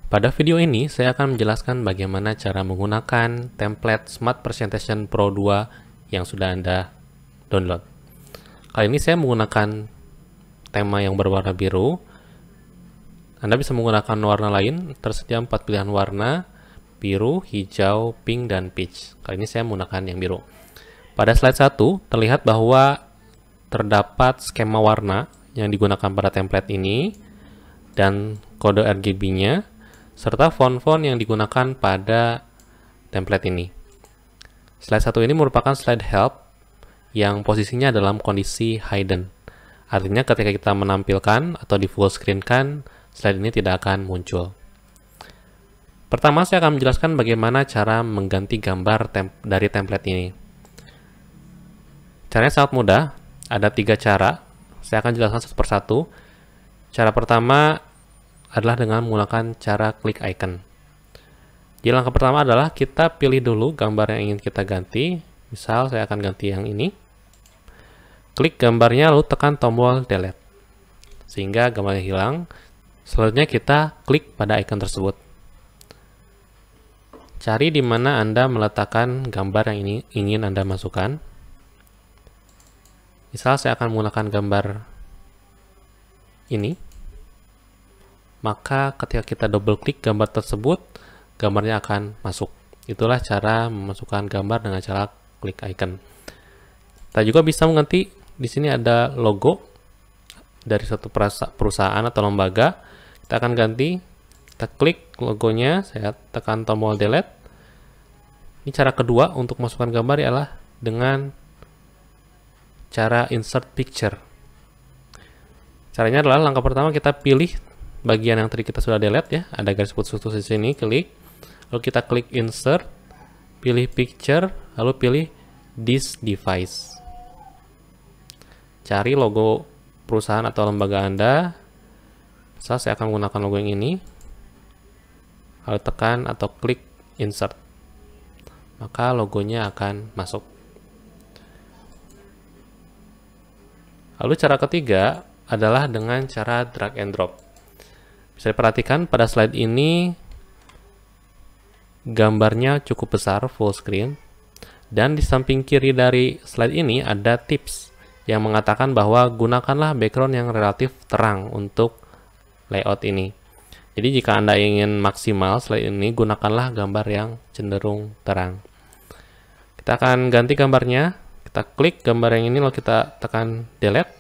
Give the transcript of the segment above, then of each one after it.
Pada video ini, saya akan menjelaskan bagaimana cara menggunakan template Smart Presentation Pro 2 yang sudah Anda download. Kali ini saya menggunakan tema yang berwarna biru. Anda bisa menggunakan warna lain, tersedia 4 pilihan warna, biru, hijau, pink, dan peach. Kali ini saya menggunakan yang biru. Pada slide 1, terlihat bahwa terdapat skema warna yang digunakan pada template ini, dan kode RGB-nya, serta font-font yang digunakan pada template ini. Slide 1 ini merupakan slide help yang posisinya dalam kondisi hidden. Artinya ketika kita menampilkan atau di full screen kan, slide ini tidak akan muncul. Pertama, saya akan menjelaskan bagaimana cara mengganti gambar dari template ini. Caranya sangat mudah, ada 3 cara. Saya akan jelaskan satu persatu. Cara pertama adalah dengan menggunakan cara klik icon. Jadi langkah pertama adalah kita pilih dulu gambar yang ingin kita ganti. Misal saya akan ganti yang ini. Klik gambarnya lalu tekan tombol delete. Sehingga gambarnya hilang. Selanjutnya kita klik pada icon tersebut. Cari di mana Anda meletakkan gambar yang ingin Anda masukkan. Misal saya akan menggunakan gambar ini. Maka ketika kita double klik gambar tersebut, gambarnya akan masuk. Itulah cara memasukkan gambar dengan cara klik icon. Kita juga bisa mengganti, di sini ada logo dari suatu perusahaan atau lembaga. Kita akan ganti, kita klik logonya, saya tekan tombol delete. Ini cara kedua untuk masukkan gambar ialah dengan cara insert picture. Caranya adalah langkah pertama kita pilih bagian yang tadi kita sudah delete ya, ada garis putus-putus di sini, klik, lalu kita klik insert, pilih picture, lalu pilih this device. Cari logo perusahaan atau lembaga Anda. Misal saya akan menggunakan logo yang ini, lalu tekan atau klik insert, maka logonya akan masuk. Lalu cara ketiga adalah dengan cara drag and drop. Bisa diperhatikan pada slide ini gambarnya cukup besar, full screen, dan di samping kiri dari slide ini ada tips yang mengatakan bahwa gunakanlah background yang relatif terang untuk layout ini. Jadi jika Anda ingin maksimal slide ini, gunakanlah gambar yang cenderung terang. Kita akan ganti gambarnya, kita klik gambar yang ini lalu kita tekan delete,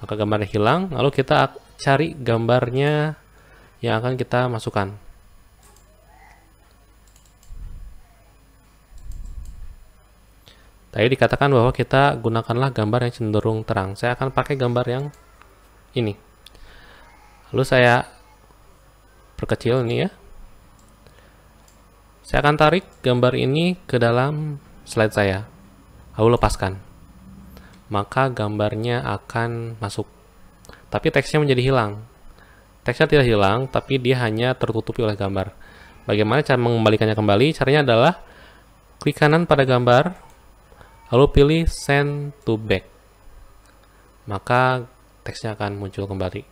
maka gambarnya hilang, lalu kita cari gambarnya yang akan kita masukkan. Tadi dikatakan bahwa kita gunakanlah gambar yang cenderung terang. Saya akan pakai gambar yang ini. Lalu saya perkecil ini ya. Saya akan tarik gambar ini ke dalam slide saya. Lalu lepaskan. Maka gambarnya akan masuk. Tapi teksnya menjadi hilang. Teksnya tidak hilang, tapi dia hanya tertutupi oleh gambar. Bagaimana cara mengembalikannya kembali? Caranya adalah klik kanan pada gambar, lalu pilih send to back. Maka teksnya akan muncul kembali.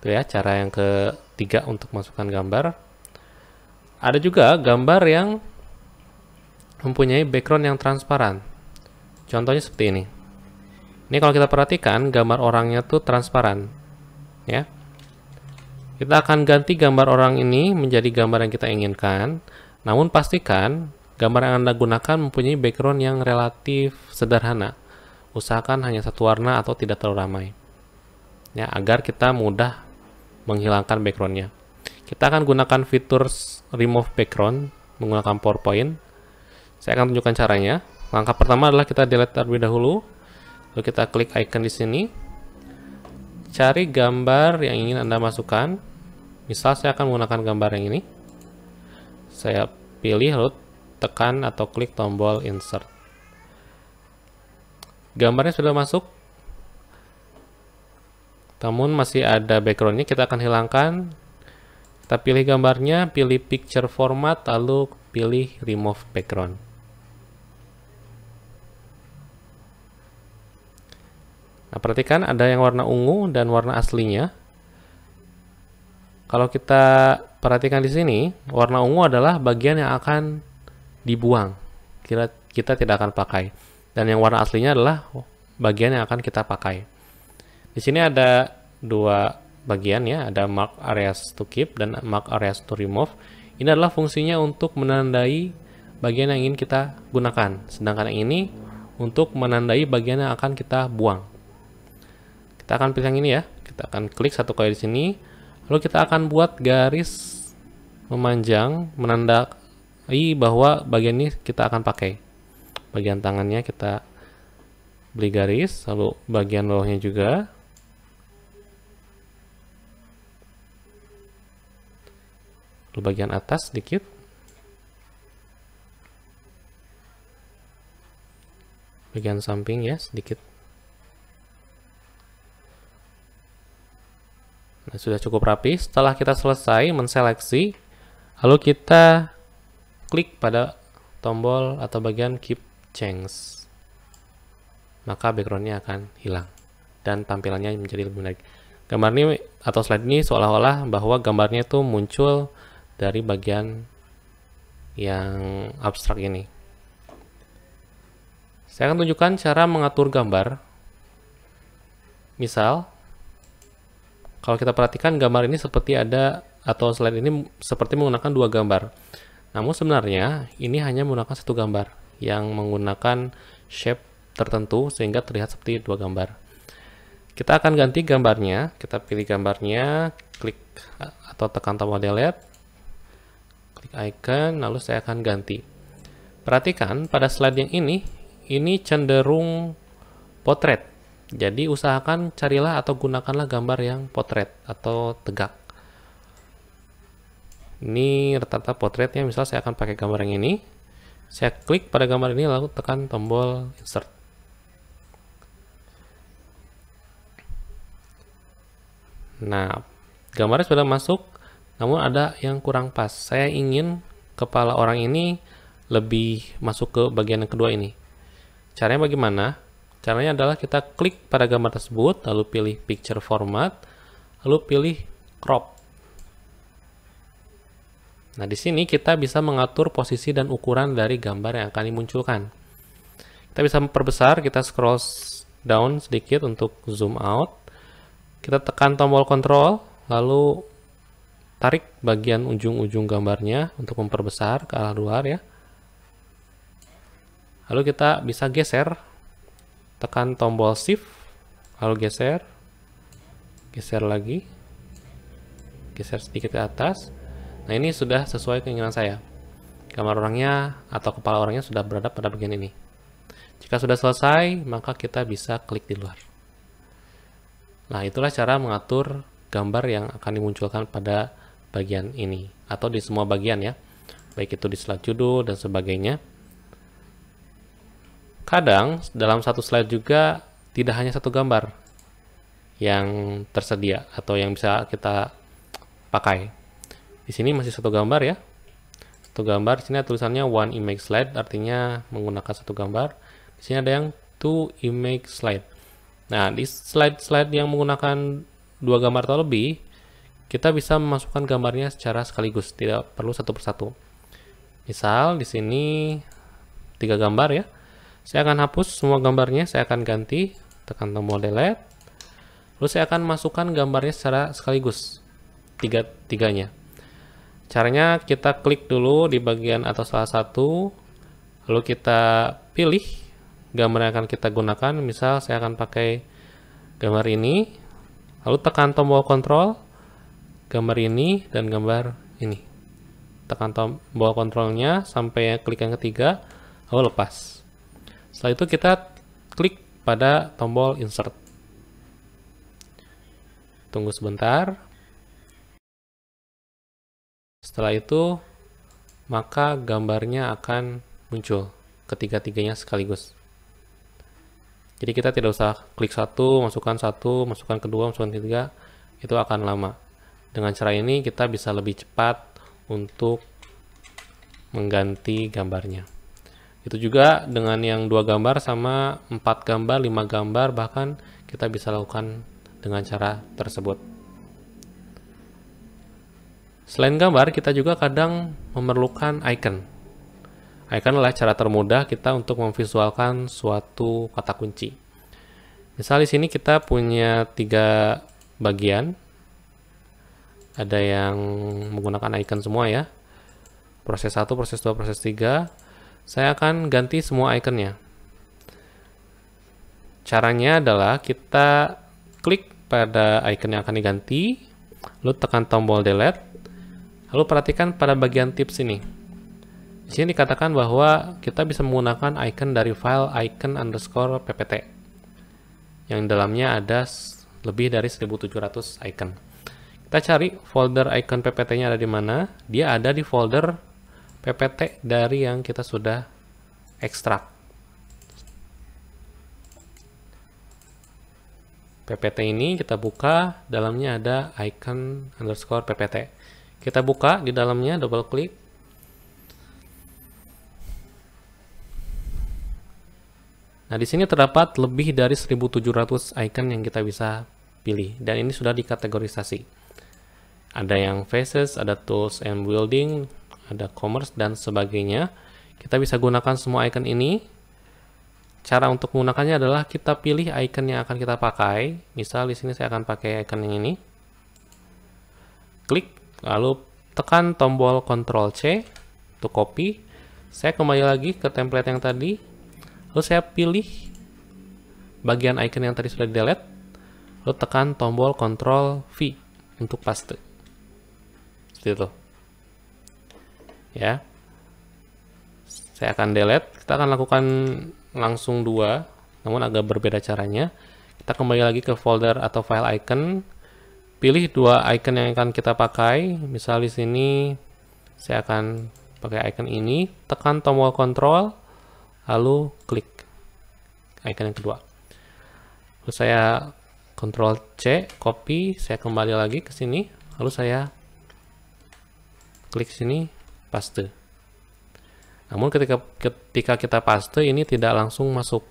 Itu ya, cara yang ketiga untuk masukkan gambar. Ada juga gambar yang mempunyai background yang transparan. Contohnya seperti ini. Ini kalau kita perhatikan, gambar orangnya tuh transparan. Ya, kita akan ganti gambar orang ini menjadi gambar yang kita inginkan. Namun pastikan gambar yang Anda gunakan mempunyai background yang relatif sederhana. Usahakan hanya satu warna atau tidak terlalu ramai. Ya, agar kita mudah menghilangkan backgroundnya. Kita akan gunakan fitur remove background menggunakan PowerPoint. Saya akan tunjukkan caranya. Langkah pertama adalah kita delete terlebih dahulu. Lalu kita klik icon di sini. Cari gambar yang ingin Anda masukkan. Misal saya akan menggunakan gambar yang ini. Saya pilih lalu tekan atau klik tombol insert. Gambarnya sudah masuk. Namun masih ada backgroundnya, kita akan hilangkan. Kita pilih gambarnya, pilih picture format, lalu pilih remove background. Nah, perhatikan ada yang warna ungu dan warna aslinya. kalau kita perhatikan di sini, warna ungu adalah bagian yang akan dibuang. Kita tidak akan pakai. Dan yang warna aslinya adalah bagian yang akan kita pakai. Di sini ada dua bagian ya, ada mark areas to keep dan mark areas to remove. Ini adalah fungsinya untuk menandai bagian yang ingin kita gunakan. Sedangkan yang ini untuk menandai bagian yang akan kita buang. Kita akan pilih yang ini ya. Kita akan klik satu kali di sini. Lalu kita akan buat garis memanjang menandai bahwa bagian ini kita akan pakai. Bagian tangannya kita beli garis, lalu bagian bawahnya juga. Lalu bagian atas sedikit. Bagian samping ya sedikit. Nah, sudah cukup rapi. Setelah kita selesai menseleksi, lalu kita klik pada tombol atau bagian keep change, maka backgroundnya akan hilang dan tampilannya menjadi lebih menarik. Gambar ini atau slide ini seolah-olah bahwa gambarnya itu muncul dari bagian yang abstrak ini. Saya akan tunjukkan cara mengatur gambar. Misal, kalau kita perhatikan gambar ini seperti ada, atau slide ini seperti menggunakan dua gambar. Namun sebenarnya ini hanya menggunakan satu gambar yang menggunakan shape tertentu sehingga terlihat seperti dua gambar. Kita akan ganti gambarnya, kita pilih gambarnya, klik atau tekan tombol delete, klik icon, lalu saya akan ganti. Perhatikan pada slide yang ini cenderung potret. Jadi usahakan carilah atau gunakanlah gambar yang potret atau tegak. Ini rata-rata potretnya, misal saya akan pakai gambar yang ini. Saya klik pada gambar ini lalu tekan tombol insert. Nah, gambarnya sudah masuk, namun ada yang kurang pas. Saya ingin kepala orang ini lebih masuk ke bagian yang kedua ini. Caranya bagaimana? Caranya adalah kita klik pada gambar tersebut, lalu pilih picture format, lalu pilih crop. Nah, di sini kita bisa mengatur posisi dan ukuran dari gambar yang akan dimunculkan. Kita bisa memperbesar, kita scroll down sedikit untuk zoom out. Kita tekan tombol control, lalu tarik bagian ujung-ujung gambarnya untuk memperbesar ke arah luar ya. Lalu kita bisa geser. Tekan tombol shift, lalu geser lagi, geser sedikit ke atas. Nah, ini sudah sesuai keinginan saya. Gambar orangnya atau kepala orangnya sudah berada pada bagian ini. Jika sudah selesai, maka kita bisa klik di luar. Nah, itulah cara mengatur gambar yang akan dimunculkan pada bagian ini, atau di semua bagian ya, baik itu di slide judul dan sebagainya. Kadang dalam satu slide juga tidak hanya satu gambar yang tersedia atau yang bisa kita pakai. Di sini masih satu gambar ya. Satu gambar, di sini ada tulisannya one image slide, artinya menggunakan satu gambar. Di sini ada yang two image slide. Nah, di slide-slide yang menggunakan dua gambar atau lebih, kita bisa memasukkan gambarnya secara sekaligus, tidak perlu satu persatu. Misal di sini 3 gambar ya. Saya akan hapus semua gambarnya, saya akan ganti, tekan tombol delete. Lalu saya akan masukkan gambarnya secara sekaligus, tiganya. Caranya kita klik dulu di bagian atas salah satu, lalu kita pilih gambar yang akan kita gunakan. Misal saya akan pakai gambar ini, lalu tekan tombol kontrol, gambar ini dan gambar ini. Tekan tombol kontrolnya sampai klik yang ketiga, lalu lepas. Setelah itu kita klik pada tombol insert. Tunggu sebentar. Setelah itu, maka gambarnya akan muncul ketiga-tiganya sekaligus. Jadi kita tidak usah klik satu, masukkan kedua, masukkan ketiga, itu akan lama. Dengan cara ini kita bisa lebih cepat untuk mengganti gambarnya. Itu juga dengan yang 2 gambar sama 4 gambar, 5 gambar, bahkan kita bisa lakukan dengan cara tersebut. Selain gambar, kita juga kadang memerlukan icon. Icon adalah cara termudah kita untuk memvisualkan suatu kata kunci. Misal di sini kita punya 3 bagian. Ada yang menggunakan icon semua ya. Proses 1, proses 2, proses 3. Saya akan ganti semua iconnya. Caranya adalah kita klik pada icon yang akan diganti, lalu tekan tombol delete, lalu perhatikan pada bagian tips ini. Di sini dikatakan bahwa kita bisa menggunakan icon dari file icon_ppt yang dalamnya ada lebih dari 1700 icon. Kita cari folder icon ppt-nya ada di mana. Dia ada di folder ppt dari yang kita sudah ekstrak. ppt ini kita buka, dalamnya ada icon_ppt. Kita buka di dalamnya, double klik. Nah, di sini terdapat lebih dari 1700 icon yang kita bisa pilih, dan ini sudah dikategorisasi. Ada yang faces, ada tools and building, ada commerce, dan sebagainya. Kita bisa gunakan semua icon ini. Cara untuk menggunakannya adalah kita pilih icon yang akan kita pakai. Misal di sini saya akan pakai icon yang ini. Klik, lalu tekan tombol Ctrl C untuk copy. Saya kembali lagi ke template yang tadi. Lalu saya pilih bagian icon yang tadi sudah di-delete. Lalu tekan tombol Ctrl V untuk paste. Seperti itu. Ya. Saya akan delete. Kita akan lakukan langsung 2, namun agak berbeda caranya. Kita kembali lagi ke folder atau file icon, pilih 2 icon yang akan kita pakai. Misal di sini saya akan pakai icon ini, tekan tombol Ctrl, lalu klik icon yang kedua. Lalu saya Ctrl C, copy, saya kembali lagi ke sini, lalu saya klik sini, paste. Namun ketika kita paste ini tidak langsung masuk.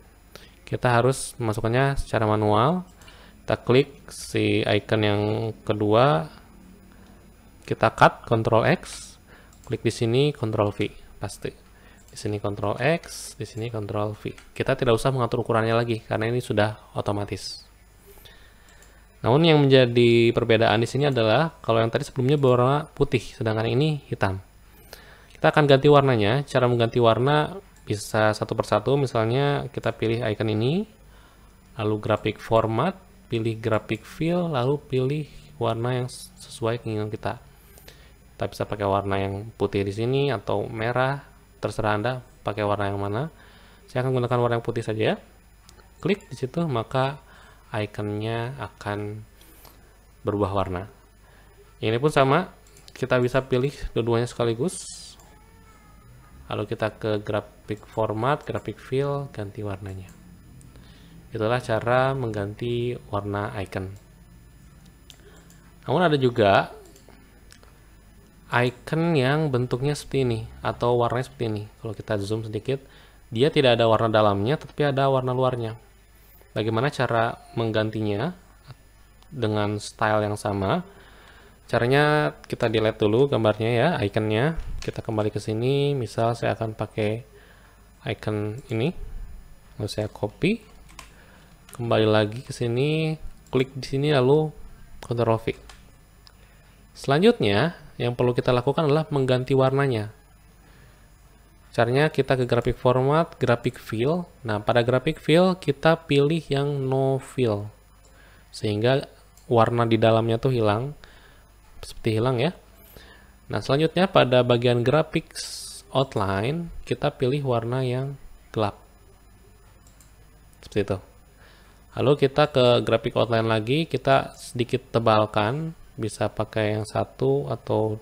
Kita harus memasukkannya secara manual. Kita klik si icon yang kedua, kita cut Ctrl X, klik di sini Ctrl V, paste. Di sini Ctrl X, di sini Ctrl V. Kita tidak usah mengatur ukurannya lagi karena ini sudah otomatis. Namun yang menjadi perbedaan di sini adalah kalau yang tadi sebelumnya berwarna putih, sedangkan ini hitam. Kita akan ganti warnanya. Cara mengganti warna bisa satu persatu. Misalnya kita pilih icon ini, lalu graphic format, pilih graphic fill, lalu pilih warna yang sesuai keinginan kita. Kita bisa pakai warna yang putih di sini atau merah, terserah Anda pakai warna yang mana. Saya akan menggunakan warna yang putih saja. Klik di situ, maka iconnya akan berubah warna. Ini pun sama, kita bisa pilih dua-duanya sekaligus. Lalu kita ke graphic format, graphic fill, ganti warnanya. Itulah cara mengganti warna icon. Namun ada juga icon yang bentuknya seperti ini atau warnanya seperti ini. Kalau kita zoom sedikit, dia tidak ada warna dalamnya, tapi ada warna luarnya. Bagaimana cara menggantinya dengan style yang sama? Caranya kita delete dulu gambarnya ya, iconnya. Kita kembali ke sini, misal saya akan pakai icon ini. Lalu saya copy. Kembali lagi ke sini, klik di sini lalu Ctrl V. Selanjutnya, yang perlu kita lakukan adalah mengganti warnanya. Caranya kita ke graphic format, graphic fill. Nah, pada graphic fill kita pilih yang no fill. Sehingga warna di dalamnya tuh hilang. Seperti hilang ya. Nah, selanjutnya pada bagian graphics outline kita pilih warna yang gelap seperti itu. Lalu kita ke graphic outline lagi, kita sedikit tebalkan, bisa pakai yang 1 atau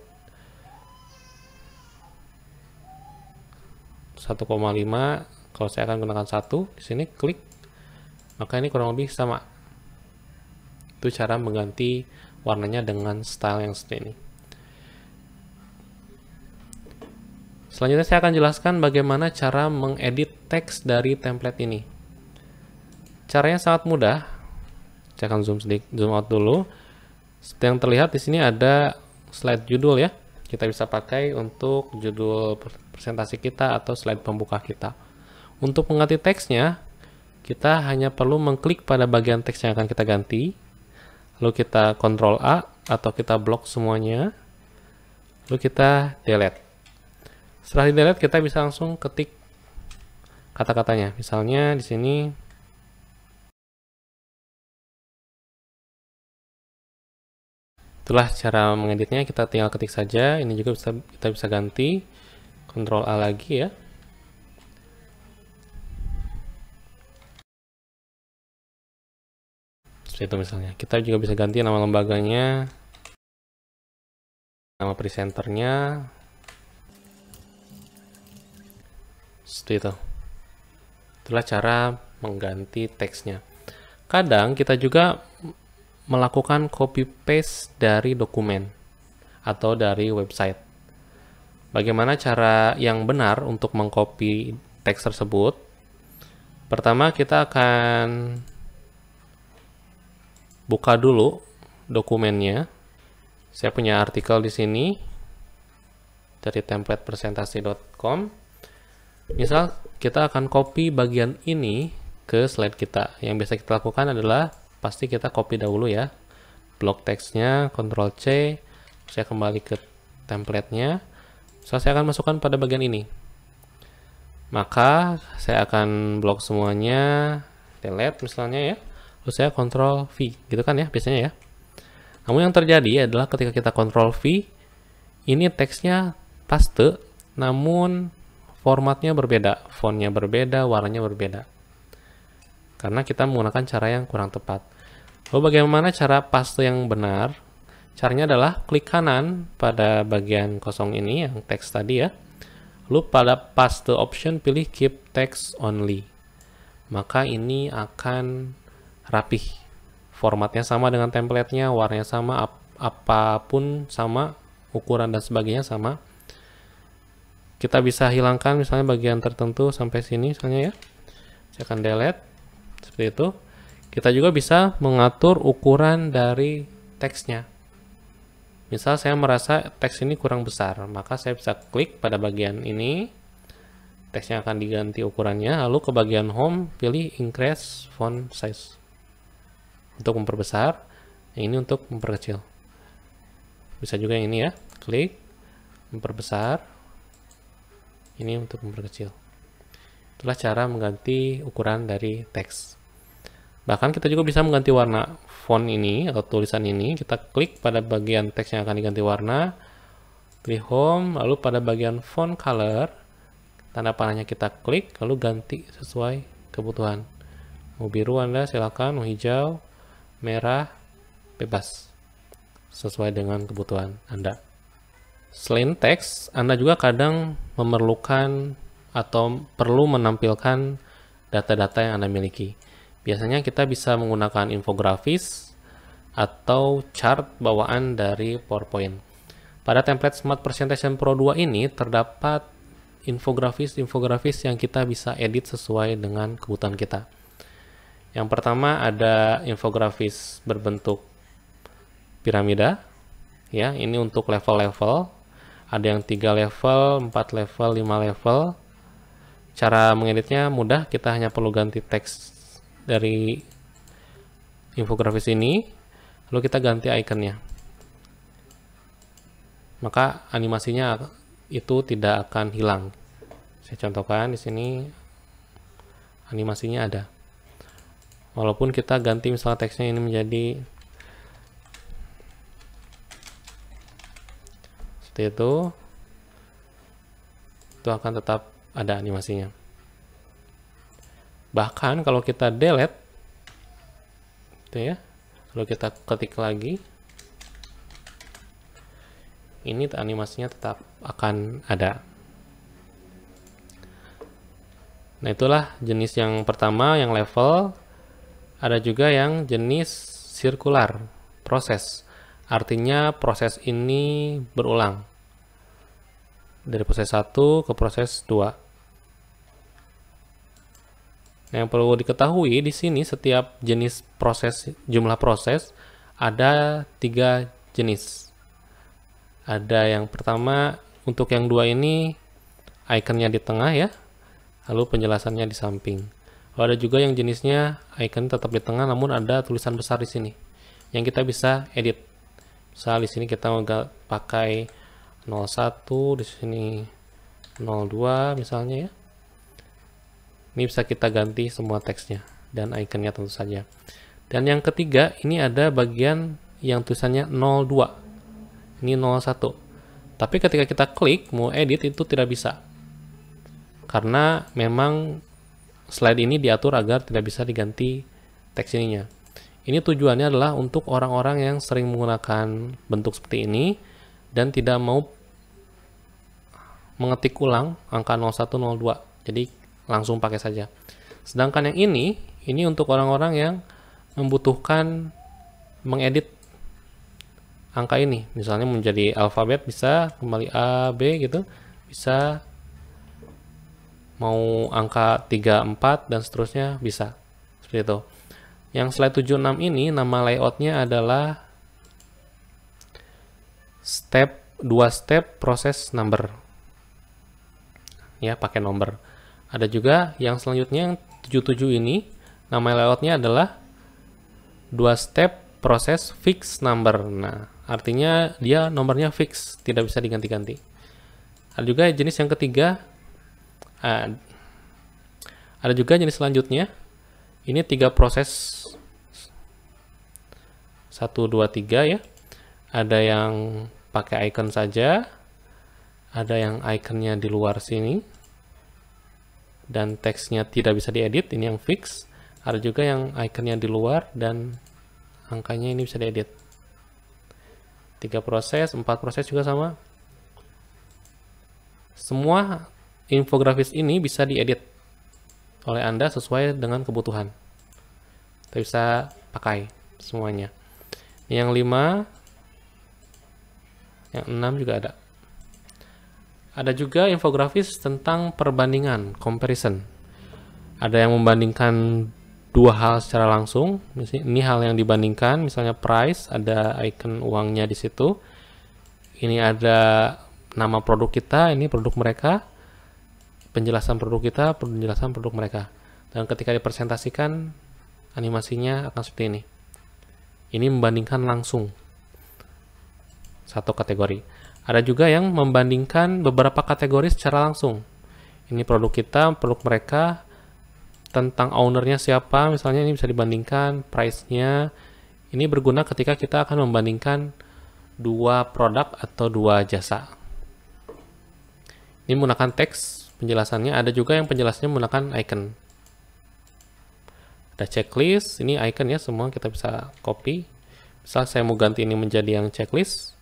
1,5. Kalau saya akan gunakan 1, di sini klik, maka ini kurang lebih sama. Itu cara mengganti warnanya dengan style yang seperti ini. Selanjutnya saya akan jelaskan bagaimana cara mengedit teks dari template ini. Caranya sangat mudah. Saya akan zoom out dulu. Seperti yang terlihat di sini ada slide judul ya. Kita bisa pakai untuk judul presentasi kita atau slide pembuka kita. Untuk mengganti teksnya, kita hanya perlu mengklik pada bagian teks yang akan kita ganti. Lalu kita Ctrl A atau kita blok semuanya. Lalu kita delete. Setelah di delete, kita bisa langsung ketik kata-katanya. Misalnya di sini itulah cara mengeditnya, kita tinggal ketik saja. Ini juga kita bisa ganti. Ctrl A lagi ya. Seperti itu misalnya. Kita juga bisa ganti nama lembaganya, nama presenternya. Seperti itu. Itulah cara mengganti teksnya. Kadang kita juga melakukan copy paste dari dokumen atau dari website. Bagaimana cara yang benar untuk mengcopy teks tersebut? Pertama, kita akan buka dulu dokumennya. Saya punya artikel di sini dari templatepresentasi.com. Misal kita akan copy bagian ini ke slide kita. Yang biasa kita lakukan adalah pasti kita copy dahulu ya, blok teksnya, Ctrl C, saya kembali ke templatenya, saya akan masukkan pada bagian ini. Maka saya akan blok semuanya, delete misalnya ya, lalu saya Ctrl V, gitu kan ya biasanya ya. Namun yang terjadi adalah ketika kita Ctrl V, ini teksnya paste, namun formatnya berbeda, fontnya berbeda, warnanya berbeda. Karena kita menggunakan cara yang kurang tepat. Lalu bagaimana cara paste yang benar? Caranya adalah klik kanan pada bagian kosong ini, yang teks tadi ya. Lalu pada paste option pilih keep text only. Maka ini akan rapih. Formatnya sama dengan templatenya, warnanya sama, apapun sama, ukuran dan sebagainya sama. Kita bisa hilangkan misalnya bagian tertentu sampai sini misalnya ya. Saya akan delete. Seperti itu. Kita juga bisa mengatur ukuran dari teksnya. Misal saya merasa teks ini kurang besar, maka saya bisa klik pada bagian ini. Teksnya akan diganti ukurannya, lalu ke bagian home pilih increase font size. Untuk memperbesar, ini untuk memperkecil. Bisa juga yang ini ya, klik memperbesar. Ini untuk memperkecil. Itulah cara mengganti ukuran dari teks. Bahkan kita juga bisa mengganti warna font ini atau tulisan ini. Kita klik pada bagian teks yang akan diganti warna, pilih home, lalu pada bagian font color, tanda panahnya kita klik, lalu ganti sesuai kebutuhan. Mau biru Anda silakan, mau hijau, merah, bebas. Sesuai dengan kebutuhan Anda. Selain teks, Anda juga kadang memerlukan atau perlu menampilkan data-data yang Anda miliki. Biasanya kita bisa menggunakan infografis atau chart bawaan dari PowerPoint. Pada template Smart Presentation Pro 2 ini terdapat infografis yang kita bisa edit sesuai dengan kebutuhan kita. Yang pertama ada infografis berbentuk piramida. Ya, ini untuk level-level. Ada yang 3 level, 4 level, 5 level. Cara mengeditnya mudah, kita hanya perlu ganti teks dari infografis ini, lalu kita ganti ikonnya. Maka animasinya itu tidak akan hilang. Saya contohkan di sini, animasinya ada. Walaupun kita ganti misalnya teksnya ini menjadi seperti itu akan tetap ada animasinya. Bahkan kalau kita delete itu ya, lalu kita ketik lagi, ini animasinya tetap akan ada. Nah, itulah jenis yang pertama, yang level. Ada juga yang jenis sirkular, proses. Artinya proses ini berulang. Dari proses 1 ke proses 2. Yang perlu diketahui di sini setiap jenis proses, jumlah proses ada 3 jenis. Ada yang pertama, untuk yang dua ini ikonnya di tengah ya, lalu penjelasannya di samping. Lalu ada juga yang jenisnya icon tetap di tengah namun ada tulisan besar di sini yang kita bisa edit. Misal di sini kita mau pakai 01, di sini 02 misalnya ya. Ini bisa kita ganti semua teksnya dan ikonnya tentu saja. Dan yang ketiga, ini ada bagian yang tulisannya 02. Ini 01. Tapi ketika kita klik mau edit itu tidak bisa. Karena memang slide ini diatur agar tidak bisa diganti teks ininya. Ini tujuannya adalah untuk orang-orang yang sering menggunakan bentuk seperti ini dan tidak mau mengetik ulang angka 01, 02. Jadi langsung pakai saja. Sedangkan yang ini untuk orang-orang yang membutuhkan mengedit angka ini, misalnya menjadi alfabet bisa kembali A, B gitu, bisa mau angka 3, 4 dan seterusnya bisa. Seperti itu. Yang slide 76 ini nama layoutnya adalah dua step proses number. Ya, pakai nomor. Ada juga yang selanjutnya yang 77 ini nama layoutnya adalah dua step proses fix number. Nah, artinya dia nomornya fix, tidak bisa diganti-ganti. Ada juga jenis yang ketiga, ada juga jenis selanjutnya. Ini 3 proses 1, 2, 3 ya. Ada yang pakai icon saja, ada yang iconnya di luar sini, dan teksnya tidak bisa diedit, ini yang fix. Ada juga yang iconnya di luar dan angkanya ini bisa diedit. 3 proses, 4 proses juga sama. Semua infografis ini bisa diedit oleh Anda sesuai dengan kebutuhan. Kita bisa pakai semuanya. Yang 5, yang 6 juga ada. Ada juga infografis tentang perbandingan, comparison. Ada yang membandingkan dua hal secara langsung. Ini hal yang dibandingkan, misalnya price, ada icon uangnya di situ. Ini ada nama produk kita, ini produk mereka, penjelasan produk kita, penjelasan produk mereka. Dan ketika dipresentasikan, animasinya akan seperti ini. Ini membandingkan langsung satu kategori. Ada juga yang membandingkan beberapa kategori secara langsung. Ini produk kita, produk mereka, tentang ownernya siapa, misalnya ini bisa dibandingkan, price-nya. Ini berguna ketika kita akan membandingkan dua produk atau dua jasa. Ini menggunakan teks penjelasannya, ada juga yang penjelasannya menggunakan icon. Ada checklist, ini icon ya, semua kita bisa copy. Misal saya mau ganti ini menjadi yang checklist,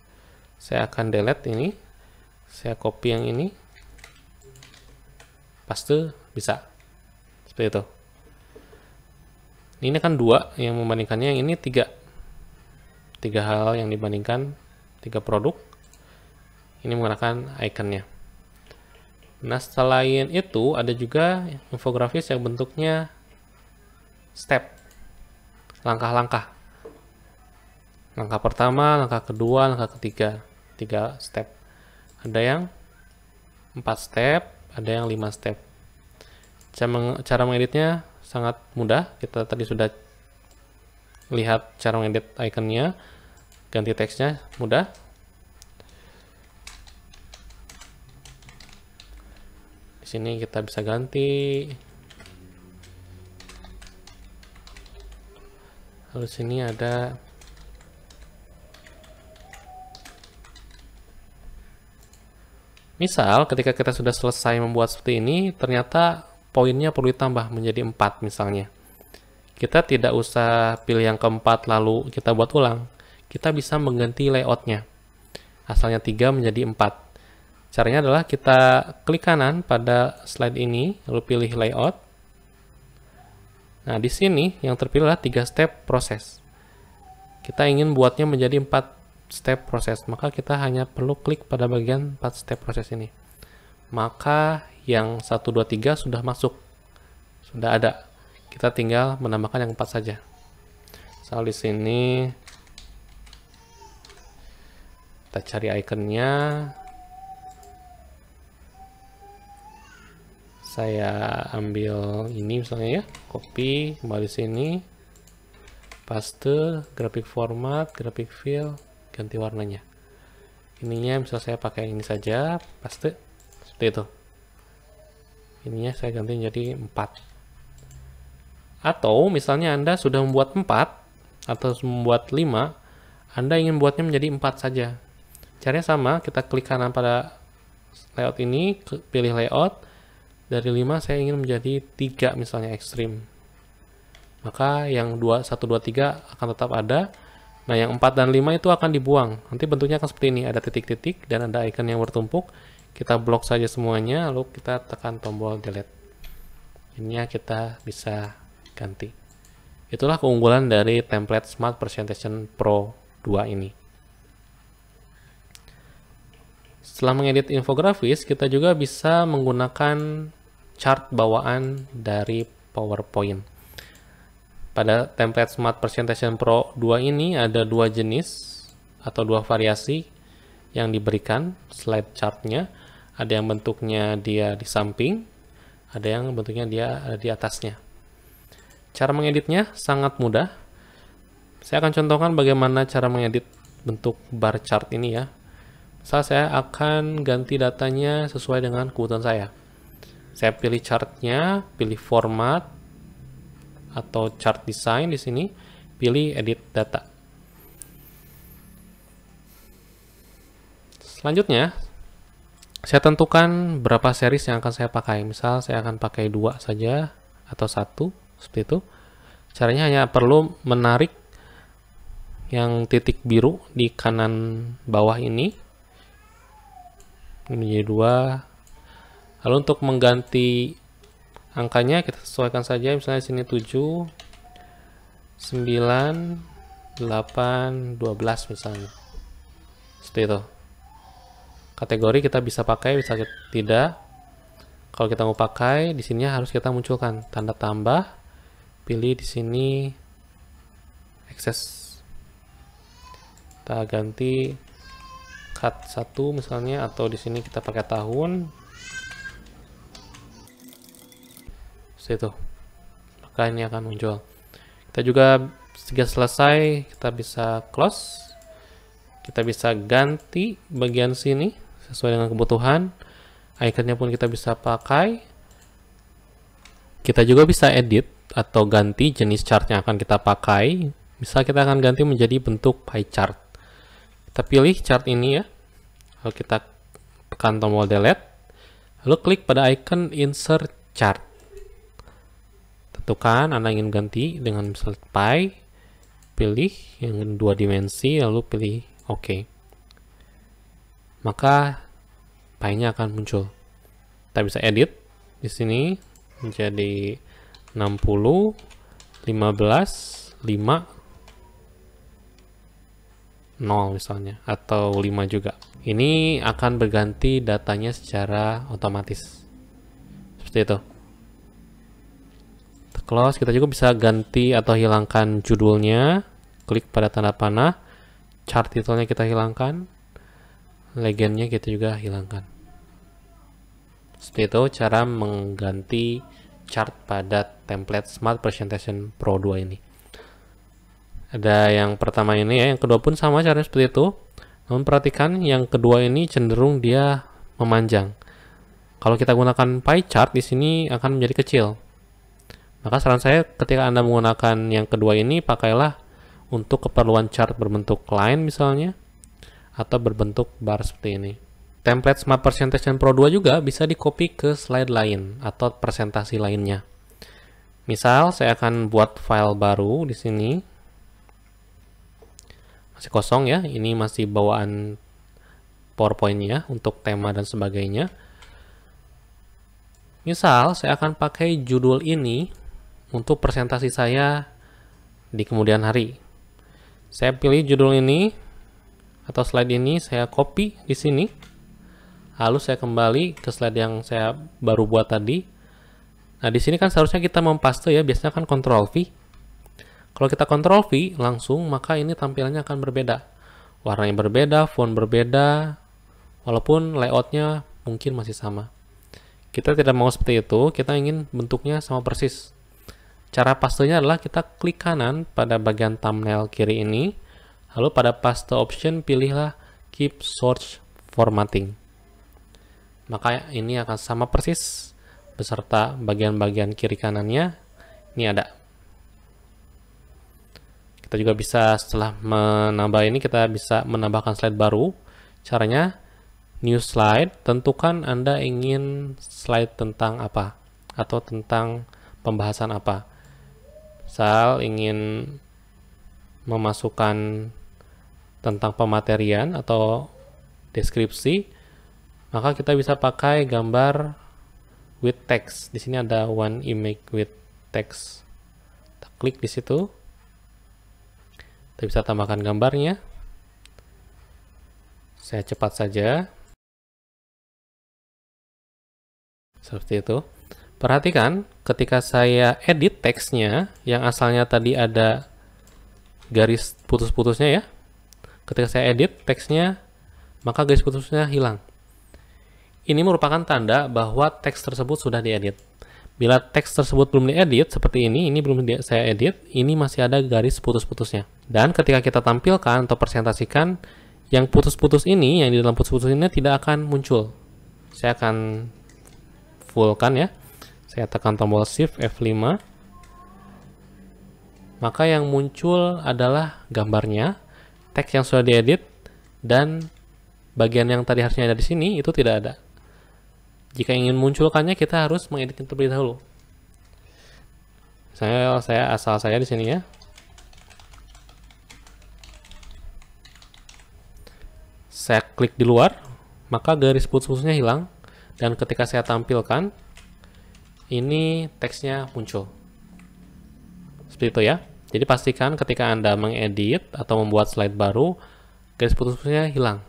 saya akan delete ini, saya copy yang ini, paste, bisa. Seperti itu. Ini kan 2 yang membandingkannya, yang ini 3. 3 hal yang dibandingkan, 3 produk. Ini menggunakan ikonnya. Nah, selain itu ada juga infografis yang bentuknya step, langkah-langkah. Langkah pertama, langkah kedua, langkah ketiga, 3 step. Ada yang 4 step, ada yang 5 step. Cara mengeditnya sangat mudah. Kita tadi sudah lihat cara mengedit ikonnya, ganti teksnya mudah. Di sini kita bisa ganti. Lalu sini ada misal ketika kita sudah selesai membuat seperti ini, ternyata poinnya perlu ditambah menjadi 4 misalnya. Kita tidak usah pilih yang keempat lalu kita buat ulang. Kita bisa mengganti layoutnya. Asalnya 3 menjadi 4. Caranya adalah kita klik kanan pada slide ini, lalu pilih layout. Nah, di sini yang terpilih adalah 3 step proses. Kita ingin buatnya menjadi 4 step proses, maka kita hanya perlu klik pada bagian 4 step proses ini. Maka yang 1, 2, 3 sudah masuk, sudah ada. Kita tinggal menambahkan yang 4 saja. Misal di sini Kita cari ikonnya. Saya ambil ini misalnya ya, copy, kembali sini, paste, graphic format, graphic fill, ganti warnanya. Ininya bisa saya pakai ini saja, paste, seperti itu. Ininya saya ganti jadi 4. Atau misalnya Anda sudah membuat 4 atau membuat 5, Anda ingin membuatnya menjadi 4 saja. Caranya sama, kita klik kanan pada layout ini, pilih layout. Dari 5 saya ingin menjadi 3 misalnya ekstrim. Maka yang 1, 2, 3 akan tetap ada. Nah yang 4 dan 5 itu akan dibuang. Nanti bentuknya akan seperti ini. Ada titik-titik dan ada icon yang bertumpuk. Kita blok saja semuanya. Lalu kita tekan tombol delete. Ininya kita bisa ganti. Itulah keunggulan dari template Smart Presentation Pro 2 ini. Setelah mengedit infografis, kita juga bisa menggunakan chart bawaan dari PowerPoint. Pada template Smart Presentation Pro 2 ini ada 2 jenis atau 2 variasi yang diberikan slide chartnya. Ada yang bentuknya dia di samping, ada yang bentuknya dia ada di atasnya. Cara mengeditnya sangat mudah. Saya akan contohkan bagaimana cara mengedit bentuk bar chart ini ya. Misal saya akan ganti datanya sesuai dengan kebutuhan saya. Saya pilih chartnya, pilih format atau chart design di sini, pilih edit data. Selanjutnya, saya tentukan berapa series yang akan saya pakai. Misal saya akan pakai 2 saja atau 1, seperti itu. Caranya hanya perlu menarik yang titik biru di kanan bawah ini menjadi 2. Lalu untuk mengganti angkanya kita sesuaikan saja, misalnya sini 7, 9, 8, 12 misalnya. Seperti itu. Kategori kita bisa pakai, bisa tidak. Kalau kita mau pakai, di sini harus kita munculkan tanda tambah, pilih di sini access. Kita ganti cut 1 misalnya, atau di sini kita pakai tahun. Itu, maka ini akan muncul. Kita juga jika selesai kita bisa close, kita bisa ganti bagian sini sesuai dengan kebutuhan. Iconnya pun kita bisa pakai. Kita juga bisa edit atau ganti jenis chart yang akan kita pakai. Misal kita akan ganti menjadi bentuk pie chart. Kita pilih chart ini ya, lalu kita tekan tombol delete, lalu klik pada icon insert chart. Tentukan Anda ingin ganti dengan misal pie, pilih yang 2 dimensi, lalu pilih OK. Maka pie-nya akan muncul. Kita bisa edit di sini menjadi 60, 15, 5, 0 misalnya, atau 5 juga. Ini akan berganti datanya secara otomatis. Seperti itu. Close, kita juga bisa ganti atau hilangkan judulnya. Klik pada tanda panah, chart titelnya kita hilangkan, legendnya kita juga hilangkan. Seperti itu cara mengganti chart pada template Smart Presentation Pro 2 ini. Ada yang pertama ini ya, yang kedua pun sama caranya seperti itu. Namun perhatikan yang kedua ini cenderung dia memanjang. Kalau kita gunakan pie chart di sini akan menjadi kecil. Maka saran saya ketika Anda menggunakan yang kedua ini, pakailah untuk keperluan chart berbentuk line misalnya, atau berbentuk bar seperti ini. Template Smart Presentation Pro 2 juga bisa di-copy ke slide lain atau presentasi lainnya. Misal saya akan buat file baru di sini. Masih kosong ya, ini masih bawaan PowerPoint-nya untuk tema dan sebagainya. Misal saya akan pakai judul ini untuk presentasi saya di kemudian hari. Saya pilih judul ini atau slide ini, saya copy di sini. Lalu saya kembali ke slide yang saya baru buat tadi. Nah, di sini kan seharusnya kita mempaste ya, biasanya kan Ctrl V. Kalau kita Ctrl V langsung, maka ini tampilannya akan berbeda. Warnanya berbeda, font berbeda, walaupun layoutnya mungkin masih sama. Kita tidak mau seperti itu, kita ingin bentuknya sama persis. Cara pastenya adalah kita klik kanan pada bagian thumbnail kiri ini, lalu pada paste option pilihlah keep source formatting. Maka ini akan sama persis beserta bagian-bagian kiri kanannya. Ini ada. Kita juga bisa setelah menambah ini, kita bisa menambahkan slide baru. Caranya new slide, tentukan Anda ingin slide tentang apa atau tentang pembahasan apa. Misal ingin memasukkan tentang pematerian atau deskripsi, maka kita bisa pakai gambar with text. Di sini ada one image with text. Kita klik di situ. Kita bisa tambahkan gambarnya. Saya cepat saja. Seperti itu. Perhatikan ketika saya edit teksnya yang asalnya tadi ada garis putus-putusnya ya. Ketika saya edit teksnya, maka garis putusnya hilang. Ini merupakan tanda bahwa teks tersebut sudah diedit. Bila teks tersebut belum diedit seperti ini belum saya edit, ini masih ada garis putus-putusnya. Dan ketika kita tampilkan atau presentasikan, yang putus-putus ini, yang di dalam putus-putus ini tidak akan muncul. Saya akan fullkan ya. Saya tekan tombol Shift F5. Maka yang muncul adalah gambarnya, teks yang sudah diedit, dan bagian yang tadi harusnya ada di sini itu tidak ada. Jika ingin munculkannya, kita harus mengedit terlebih dahulu. Saya asal saya di sini ya. Saya klik di luar, maka garis putus-putusnya hilang, dan ketika saya tampilkan, ini teksnya muncul. Seperti itu ya. Jadi pastikan ketika Anda mengedit atau membuat slide baru, garis putus-putusnya hilang.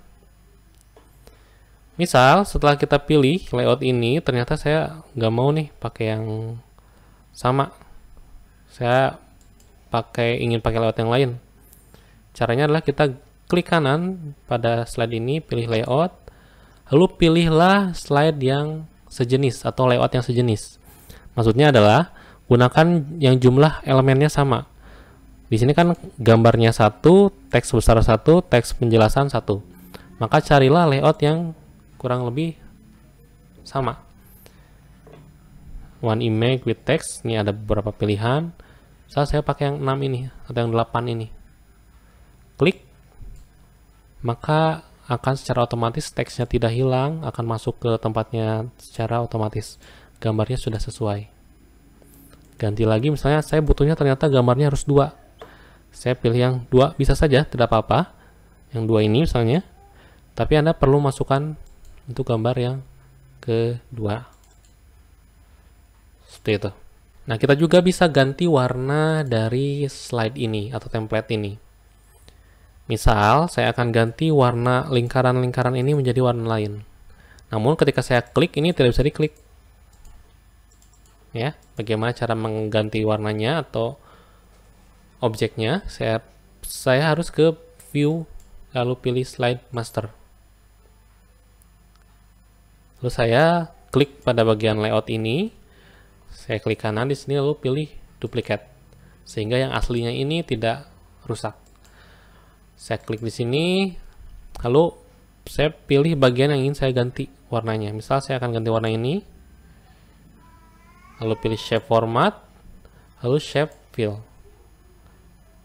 Misal setelah kita pilih layout ini, ternyata saya nggak mau nih pakai yang sama. Saya ingin pakai layout yang lain. Caranya adalah kita klik kanan pada slide ini, pilih layout, lalu pilihlah slide yang sejenis atau layout yang sejenis. Maksudnya adalah gunakan yang jumlah elemennya sama. Di sini kan gambarnya satu, teks besar satu, teks penjelasan satu. Maka carilah layout yang kurang lebih sama. One image with text, ini ada beberapa pilihan. Misal saya pakai yang 6 ini atau yang 8 ini. Klik, maka akan secara otomatis teksnya tidak hilang, akan masuk ke tempatnya secara otomatis. Gambarnya sudah sesuai. Ganti lagi, misalnya saya butuhnya ternyata gambarnya harus 2. Saya pilih yang 2, bisa saja, tidak apa-apa. Yang 2 ini misalnya. Tapi Anda perlu masukkan untuk gambar yang kedua. Seperti itu. Nah, kita juga bisa ganti warna dari slide ini atau template ini. Misal, saya akan ganti warna lingkaran-lingkaran ini menjadi warna lain. Namun, ketika saya klik, ini tidak bisa diklik. Ya, bagaimana cara mengganti warnanya atau objeknya? Saya harus ke view, lalu pilih slide master. Lalu saya klik pada bagian layout ini, saya klik kanan di sini lalu pilih duplicate, sehingga yang aslinya ini tidak rusak. Saya klik di sini, lalu saya pilih bagian yang ingin saya ganti warnanya. Misal saya akan ganti warna ini, lalu pilih shape format, lalu shape fill.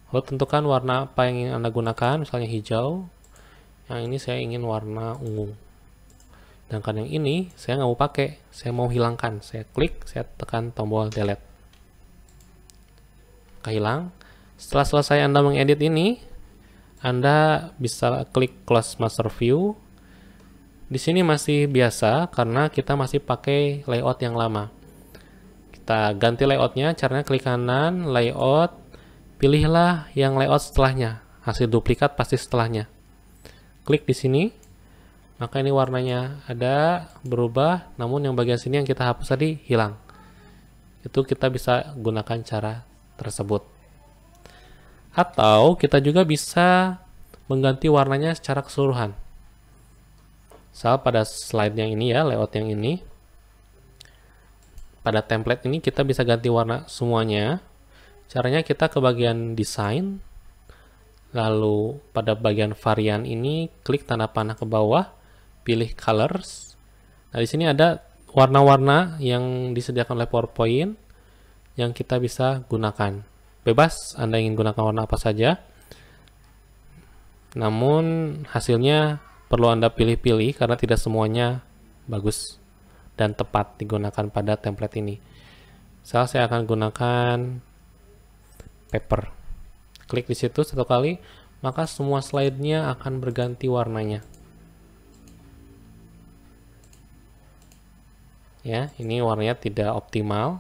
Lalu tentukan warna apa yang ingin Anda gunakan, misalnya hijau. Yang ini saya ingin warna ungu. Sedangkan yang ini saya nggak mau pakai, saya mau hilangkan. Saya klik, saya tekan tombol delete. Hilang. Setelah selesai Anda mengedit ini, Anda bisa klik close master view. Di sini masih biasa karena kita masih pakai layout yang lama. Kita ganti layoutnya, caranya klik kanan, layout, pilihlah yang layout setelahnya. Hasil duplikat pasti setelahnya. Klik di sini. Maka ini warnanya ada berubah, namun yang bagian sini yang kita hapus tadi hilang. Itu kita bisa gunakan cara tersebut. Atau kita juga bisa mengganti warnanya secara keseluruhan. Misal pada slide yang ini ya, layout yang ini, pada template ini kita bisa ganti warna semuanya. Caranya kita ke bagian desain, lalu pada bagian varian ini klik tanda panah ke bawah, pilih colors. Nah, di sini ada warna-warna yang disediakan oleh PowerPoint yang kita bisa gunakan. Bebas Anda ingin gunakan warna apa saja. Namun hasilnya perlu Anda pilih-pilih karena tidak semuanya bagus dan tepat digunakan pada template ini. Misal saya akan gunakan paper. Klik di situ satu kali, maka semua slide-nya akan berganti warnanya. Ya, ini warnanya tidak optimal.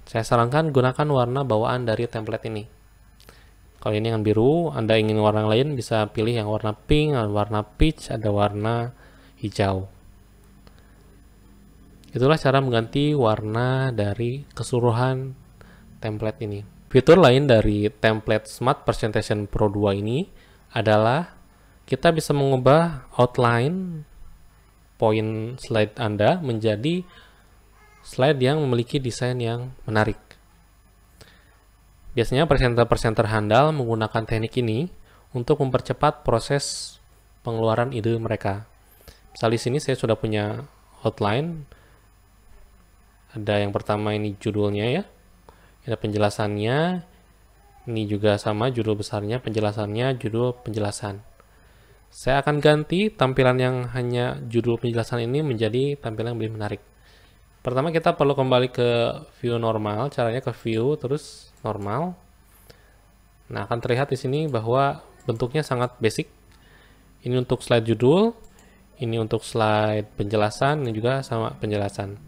Saya sarankan gunakan warna bawaan dari template ini. Kalau ini yang biru, Anda ingin warna lain bisa pilih yang warna pink, warna peach, ada warna hijau. Itulah cara mengganti warna dari keseluruhan template ini. Fitur lain dari template Smart Presentation Pro 2 ini adalah kita bisa mengubah outline poin slide Anda menjadi slide yang memiliki desain yang menarik. Biasanya presenter-presenter handal menggunakan teknik ini untuk mempercepat proses pengeluaran ide mereka. Misal di sini saya sudah punya outline. Ada yang pertama ini judulnya ya. Ada penjelasannya. Ini juga sama judul besarnya, penjelasannya, judul penjelasan. Saya akan ganti tampilan yang hanya judul penjelasan ini menjadi tampilan yang lebih menarik. Pertama kita perlu kembali ke view normal, caranya ke view terus normal. Nah, akan terlihat di sini bahwa bentuknya sangat basic. Ini untuk slide judul, ini untuk slide penjelasan, dan juga sama penjelasan.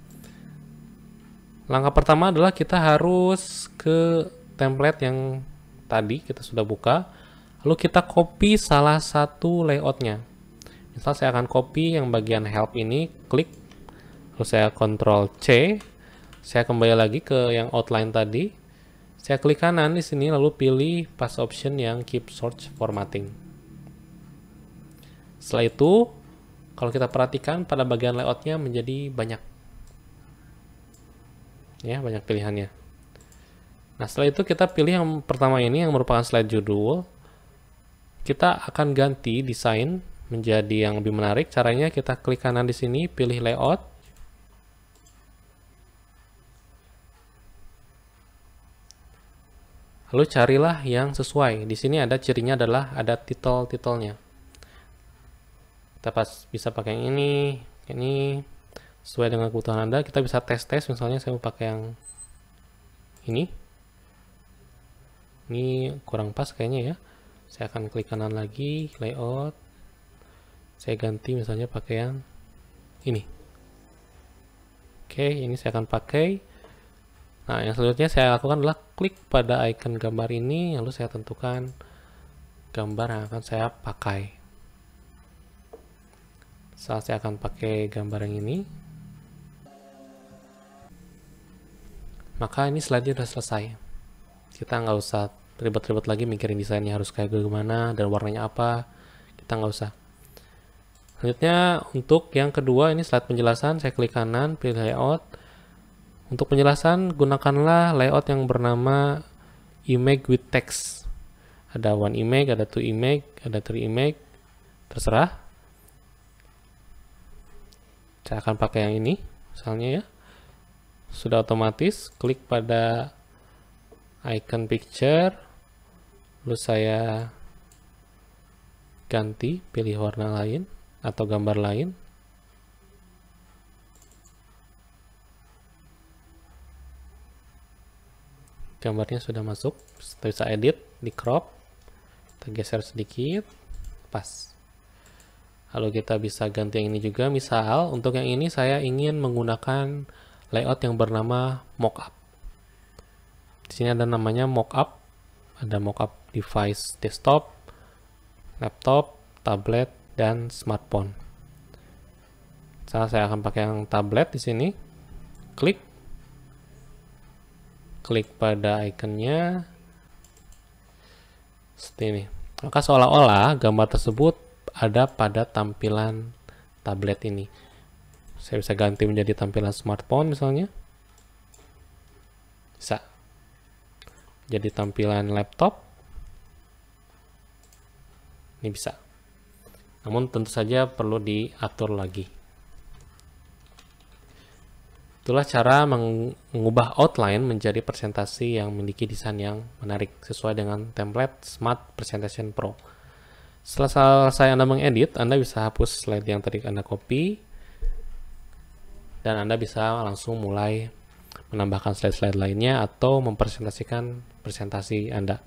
Langkah pertama adalah kita harus ke template yang tadi kita sudah buka, lalu kita copy salah satu layoutnya. Misal saya akan copy yang bagian help ini, klik, lalu saya Ctrl C, saya kembali lagi ke yang outline tadi, saya klik kanan di sini lalu pilih pas option yang keep search formatting. Setelah itu, kalau kita perhatikan pada bagian layoutnya menjadi banyak, ya banyak pilihannya. Nah setelah itu kita pilih yang pertama ini yang merupakan slide judul. Kita akan ganti desain menjadi yang lebih menarik. Caranya kita klik kanan di sini, pilih layout. Lalu carilah yang sesuai. Di sini ada cirinya adalah ada title-titelnya. Kita bisa pakai yang ini sesuai dengan kebutuhan Anda. Kita bisa tes-tes, misalnya saya mau pakai yang ini. Ini kurang pas kayaknya ya. Saya akan klik kanan lagi, layout. Saya ganti misalnya pakai yang ini. Oke, ini saya akan pakai. Nah, yang selanjutnya saya lakukan adalah klik pada icon gambar ini, lalu saya tentukan gambar yang akan saya pakai. Saat saya akan pakai gambar yang ini, maka ini slide-nya sudah selesai. Kita nggak usah ribet-ribet lagi mikirin desainnya harus kayak gimana dan warnanya apa. Kita nggak usah. Selanjutnya untuk yang kedua ini slide penjelasan, saya klik kanan, pilih layout. Untuk penjelasan, gunakanlah layout yang bernama image with text. Ada one image, ada two image, ada three image, terserah. Saya akan pakai yang ini, misalnya ya. Sudah otomatis, klik pada icon picture, lalu saya ganti, pilih warna lain atau gambar lain. Gambarnya sudah masuk, kita bisa edit, di crop, kita geser sedikit, pas. Lalu kita bisa ganti yang ini juga, misal untuk yang ini saya ingin menggunakan layout yang bernama mockup. Di sini ada namanya mockup, ada mockup device desktop, laptop, tablet, dan smartphone. Saya akan pakai yang tablet di sini, klik pada ikonnya, Seperti ini. Maka seolah-olah gambar tersebut ada pada tampilan tablet ini. Saya bisa ganti menjadi tampilan smartphone misalnya. Bisa. Jadi tampilan laptop. Ini bisa. Namun tentu saja perlu diatur lagi. Itulah cara mengubah outline menjadi presentasi yang memiliki desain yang menarik sesuai dengan template Smart Presentation Pro. Setelah selesai Anda mengedit, Anda bisa hapus slide yang tadi Anda copy, dan Anda bisa langsung mulai menambahkan slide-slide lainnya atau mempresentasikan presentasi Anda.